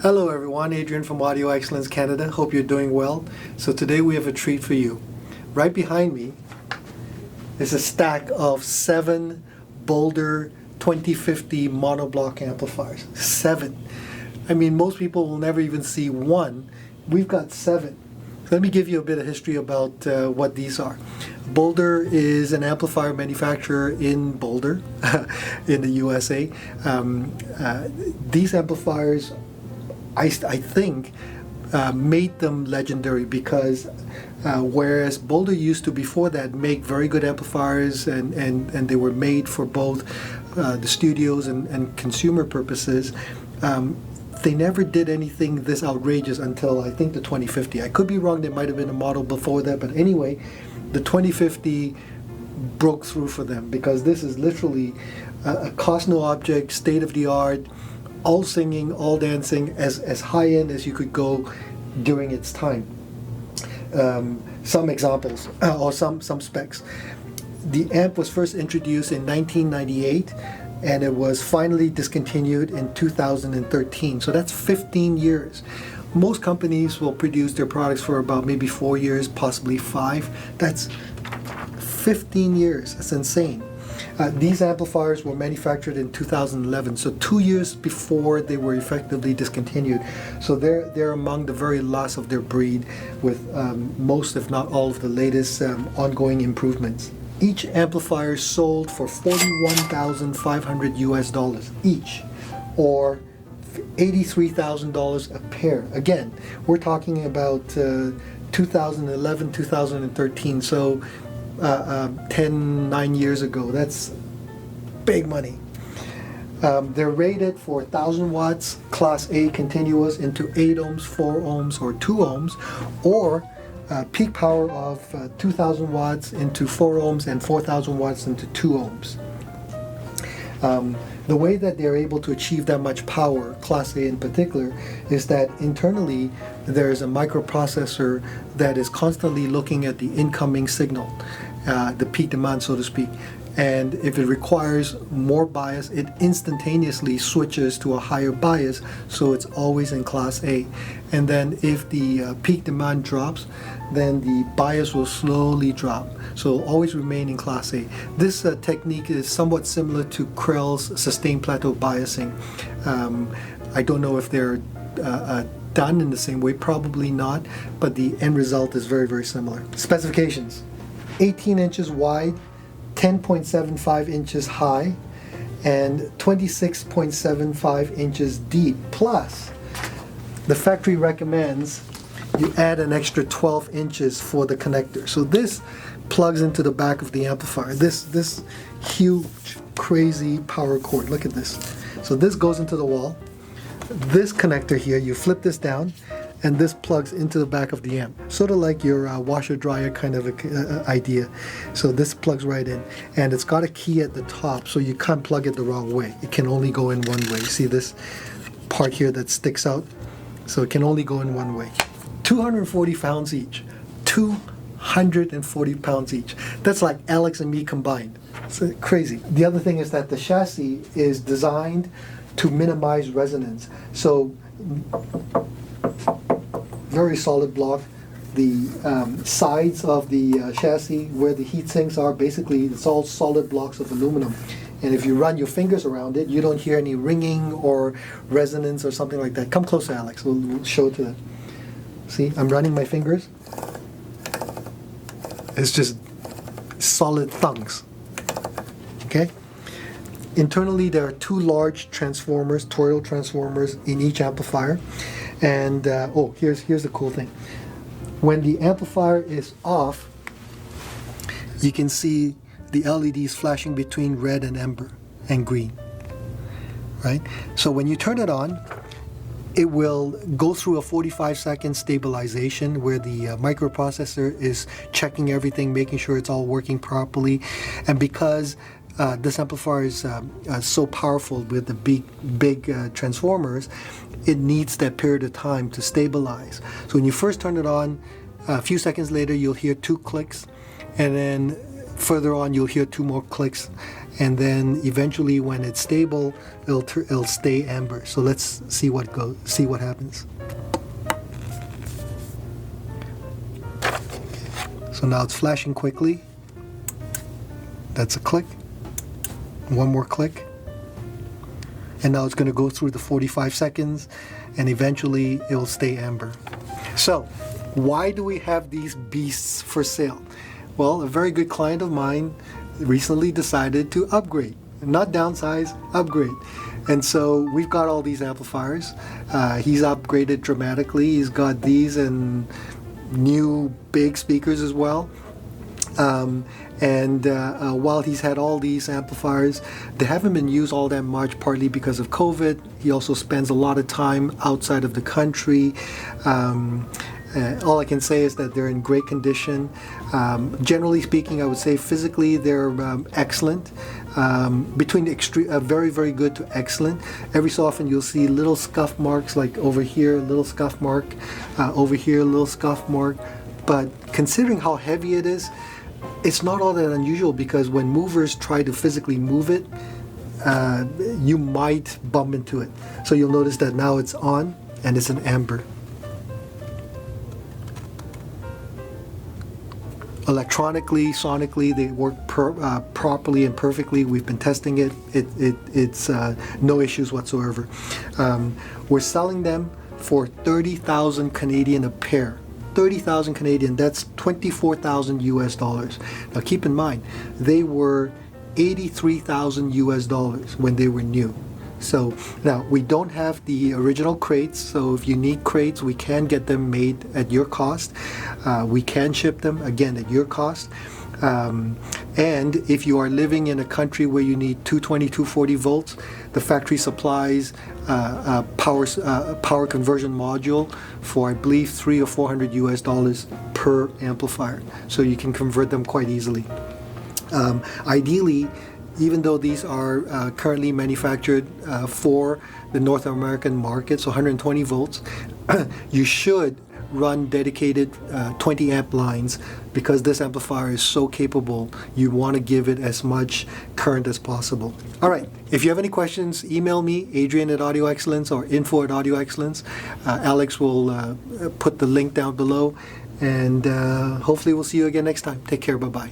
Hello everyone, Adrian from Audio Excellence Canada. Hope you're doing well. So today we have a treat for you. Right behind me is a stack of 7 Boulder 2050 monoblock amplifiers. 7. I mean, most people will never even see one. We've got 7. Let me give you a bit of history about what these are. Boulder is an amplifier manufacturer in Boulder, in the USA. These amplifiers, I think, made them legendary because whereas Boulder used to, before that, make very good amplifiers and they were made for both the studios and consumer purposes, they never did anything this outrageous until I think the 2050. I could be wrong, there might have been a model before that, but anyway, the 2050 broke through for them because this is literally a cost no object, state of the art, all singing, all dancing, as high end as you could go during its time. Some examples, or some specs. The amp was first introduced in 1998 and it was finally discontinued in 2013. So that's 15 years. Most companies will produce their products for about maybe 4 years, possibly 5. That's 15 years. That's insane. These amplifiers were manufactured in 2011, so 2 years before they were effectively discontinued. So they're among the very last of their breed, with most, if not all, of the latest ongoing improvements. Each amplifier sold for $41,500 US each, or $83,000 a pair. Again, we're talking about 2011, 2013. So 9 years ago. That's big money. They're rated for 1,000 watts, Class A continuous into 8 ohms, 4 ohms, or 2 ohms, or peak power of 2,000 watts into 4 ohms and 4,000 watts into 2 ohms. The way that they're able to achieve that much power, Class A in particular, is that internally there's a microprocessor that is constantly looking at the incoming signal, the peak demand, so to speak. And if it requires more bias, it instantaneously switches to a higher bias, so it's always in Class A. And then if the peak demand drops, then the bias will slowly drop, so always remain in Class A. This technique is somewhat similar to Krell's sustained plateau biasing. I don't know if they're done in the same way, probably not, but the end result is very, very similar. Specifications: 18 inches wide, 10.75 inches high, and 26.75 inches deep. Plus, the factory recommends you add an extra 12 inches for the connector. So this plugs into the back of the amplifier. This huge, crazy power cord. Look at this. So this goes into the wall. This connector here, you flip this down, and this plugs into the back of the amp. Sort of like your washer dryer kind of idea. So this plugs right in, and it's got a key at the top, so you can't plug it the wrong way. It can only go in one way. See this part here that sticks out? So it can only go in one way. 240 pounds each. 240 pounds each. That's like Alex and me combined. It's crazy. The other thing is that the chassis is designed to minimize resonance. So very solid block. The sides of the chassis where the heat sinks are, basically it's all solid blocks of aluminum. And if you run your fingers around it, you don't hear any ringing or resonance or something like that. Come closer, Alex. We'll show it to them. See, I'm running my fingers. It's just solid thunks. Okay? Internally, there are 2 large transformers, toroidal transformers, in each amplifier. And here's the cool thing. When the amplifier is off, you can see the LEDs flashing between red and amber and green. Right? So when you turn it on, it will go through a 45-second stabilization where the microprocessor is checking everything, making sure it's all working properly. And because this amplifier is so powerful with the big transformers, it needs that period of time to stabilize. So when you first turn it on, a few seconds later you'll hear 2 clicks, and then further on you'll hear 2 more clicks, and then eventually when it's stable, it'll stay amber. So let's see what happens. So now it's flashing quickly. That's a click. One more click. And now it's going to go through the 45 seconds, and eventually it'll stay amber. So why do we have these beasts for sale? Well, a very good client of mine recently decided to upgrade. Not downsize, upgrade. And so we've got all these amplifiers. He's upgraded dramatically. He's got these and new big speakers as well. While he's had all these amplifiers, they haven't been used all that much, partly because of COVID. He also spends a lot of time outside of the country. All I can say is that they're in great condition. Generally speaking, I would say physically they're excellent. Between very, very good to excellent. Every so often you'll see little scuff marks, like over here, a little scuff mark, over here, a little scuff mark. But considering how heavy it is, it's not all that unusual, because when movers try to physically move it, you might bump into it. So you'll notice that now it's on and it's an amber. Electronically, sonically, they work properly and perfectly. We've been testing it. It's no issues whatsoever. We're selling them for 30,000 Canadian a pair. 30,000 Canadian, that's 24,000 US dollars. Now keep in mind, they were 83,000 US dollars when they were new. So now we don't have the original crates, so if you need crates, we can get them made at your cost. We can ship them, again, at your cost. And if you are living in a country where you need 220, 240 volts, the factory supplies a power conversion module for, I believe, $300 or $400 US dollars per amplifier. So you can convert them quite easily. Ideally, even though these are currently manufactured for the North American market, so 120 volts, you should run dedicated 20 amp lines, because this amplifier is so capable. You want to give it as much current as possible. All right, if you have any questions, email me, Adrian at Audio Excellence or info at Audio Excellence. Alex will put the link down below, and hopefully we'll see you again next time. Take care, bye-bye.